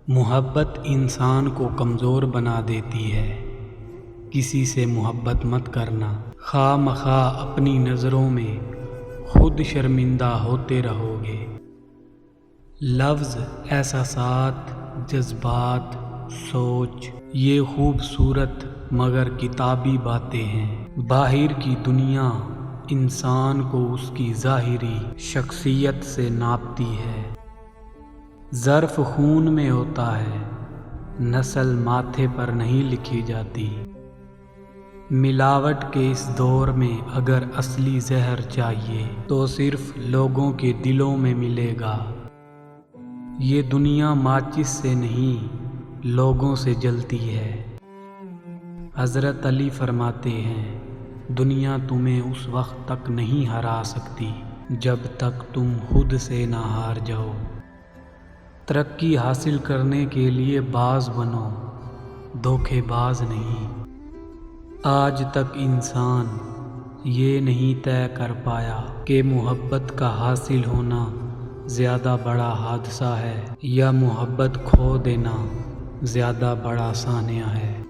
محبت انسان کو کمزور بنا دیتی ہے۔ کسی سے محبت مت کرنا، خواہ مخواہ اپنی نظروں میں خود شرمندہ ہوتے رہو گے۔ لفظ، احساسات، جذبات، سوچ، یہ خوبصورت مگر کتابی باتیں ہیں۔ باہر کی دنیا انسان کو اس کی ظاہری شخصیت سے ناپتی ہے۔ ظرف خون میں ہوتا ہے، نسل ماتھے پر نہیں لکھی جاتی۔ ملاوٹ کے اس دور میں اگر اصلی زہر چاہیے تو صرف لوگوں کے دلوں میں ملے گا۔ یہ دنیا ماچس سے نہیں، لوگوں سے جلتی ہے۔ حضرت علی فرماتے ہیں، دنیا تمہیں اس وقت تک نہیں ہرا سکتی جب تک تم خود سے نہ ہار جاؤ۔ ترقی حاصل کرنے کے لیے باز بنو، دھوکے باز نہیں۔ آج تک انسان یہ نہیں طے کر پایا کہ محبت کا حاصل ہونا زیادہ بڑا حادثہ ہے یا محبت کھو دینا زیادہ بڑا سانحہ ہے۔